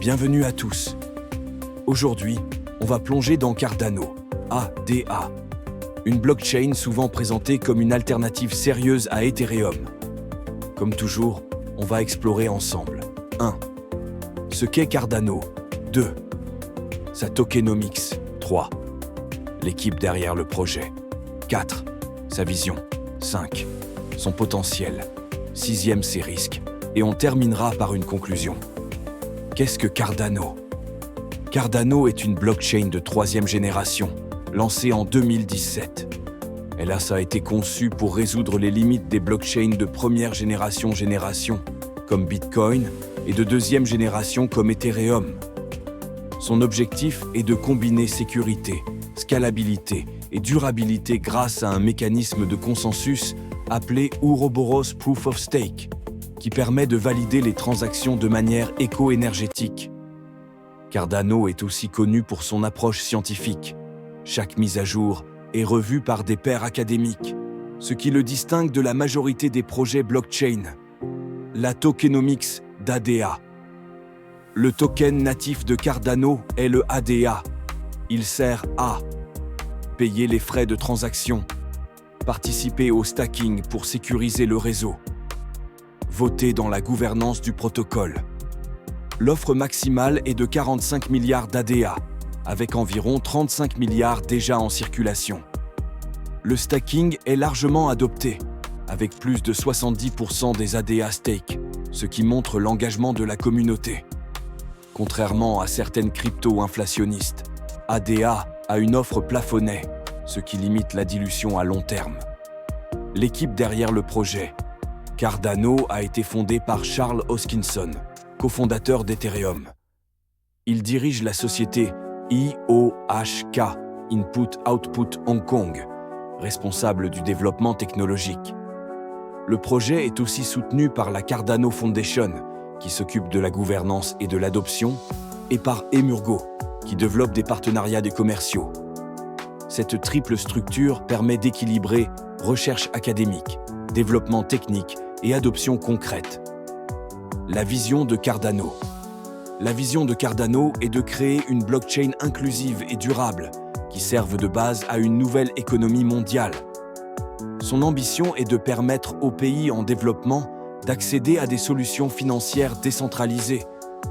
Bienvenue à tous. Aujourd'hui, on va plonger dans Cardano, ADA, une blockchain souvent présentée comme une alternative sérieuse à Ethereum. Comme toujours, on va explorer ensemble. 1. Ce qu'est Cardano. 2. Sa tokenomics. 3. L'équipe derrière le projet. 4. Sa vision. 5. Son potentiel. 6. Ses risques. Et on terminera par une conclusion. Qu'est-ce que Cardano? Cardano est une blockchain de 3e génération, lancée en 2017. Elle a été conçue pour résoudre les limites des blockchains de première génération, comme Bitcoin, et de 2e génération comme Ethereum. Son objectif est de combiner sécurité, scalabilité et durabilité grâce à un mécanisme de consensus appelé Ouroboros Proof of Stake, qui permet de valider les transactions de manière éco-énergétique. Cardano est aussi connu pour son approche scientifique. Chaque mise à jour est revue par des pairs académiques, ce qui le distingue de la majorité des projets blockchain. La tokenomics d'ADA. Le token natif de Cardano est le ADA. Il sert à payer les frais de transaction, participer au stacking pour sécuriser le réseau, voter dans la gouvernance du protocole. L'offre maximale est de 45 milliards d'ADA, avec environ 35 milliards déjà en circulation. Le stacking est largement adopté, avec plus de 70% des ADA stake, ce qui montre l'engagement de la communauté. Contrairement à certaines cryptos inflationnistes, ADA a une offre plafonnée, ce qui limite la dilution à long terme. L'équipe derrière le projet, Cardano, a été fondée par Charles Hoskinson, cofondateur d'Ethereum. Il dirige la société IOHK, Input Output Hong Kong, responsable du développement technologique. Le projet est aussi soutenu par la Cardano Foundation, qui s'occupe de la gouvernance et de l'adoption, et par Emurgo, qui développe des partenariats commerciaux. Cette triple structure permet d'équilibrer recherche académique, développement technique et adoption concrète. La vision de Cardano. La vision de Cardano est de créer une blockchain inclusive et durable qui serve de base à une nouvelle économie mondiale. Son ambition est de permettre aux pays en développement d'accéder à des solutions financières décentralisées,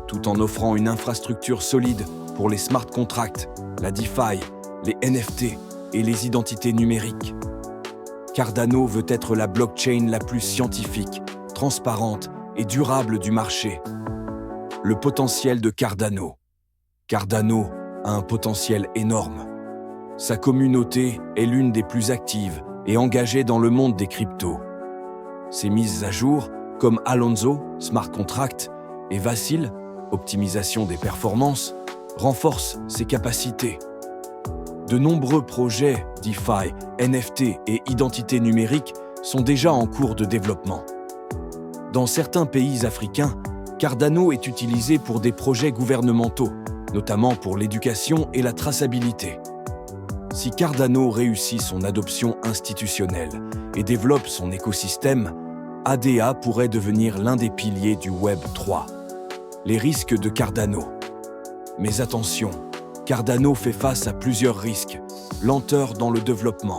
tout en offrant une infrastructure solide pour les smart contracts, la DeFi, les NFT et les identités numériques. Cardano veut être la blockchain la plus scientifique, transparente et durable du marché. Le potentiel de Cardano. Cardano a un potentiel énorme. Sa communauté est l'une des plus actives et engagées dans le monde des cryptos. Ses mises à jour, comme Alonzo, Smart Contract, et Vassil, optimisation des performances, renforcent ses capacités. De nombreux projets DeFi, NFT et identité numérique sont déjà en cours de développement. Dans certains pays africains, Cardano est utilisé pour des projets gouvernementaux, notamment pour l'éducation et la traçabilité. Si Cardano réussit son adoption institutionnelle et développe son écosystème, ADA pourrait devenir l'un des piliers du Web 3. Les risques de Cardano. Mais attention, Cardano fait face à plusieurs risques. Lenteur dans le développement.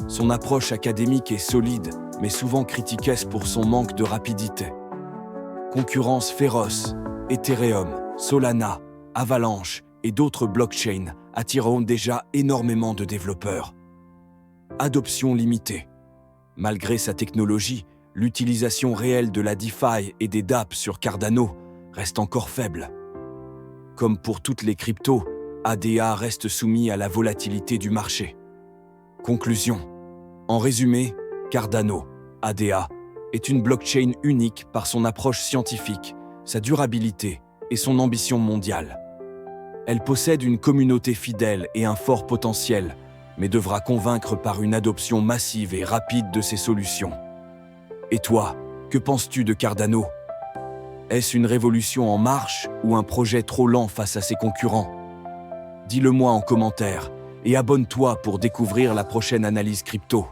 Son approche académique est solide, mais souvent critiquée pour son manque de rapidité. Concurrence féroce. Ethereum, Solana, Avalanche et d'autres blockchains attireront déjà énormément de développeurs. Adoption limitée. Malgré sa technologie, l'utilisation réelle de la DeFi et des dApps sur Cardano reste encore faible. Comme pour toutes les cryptos, ADA reste soumis à la volatilité du marché. Conclusion. En résumé, Cardano, ADA, est une blockchain unique par son approche scientifique, sa durabilité et son ambition mondiale. Elle possède une communauté fidèle et un fort potentiel, mais devra convaincre par une adoption massive et rapide de ses solutions. Et toi, que penses-tu de Cardano? Est-ce une révolution en marche ou un projet trop lent face à ses concurrents? Dis-le moi en commentaire et abonne-toi pour découvrir la prochaine analyse crypto.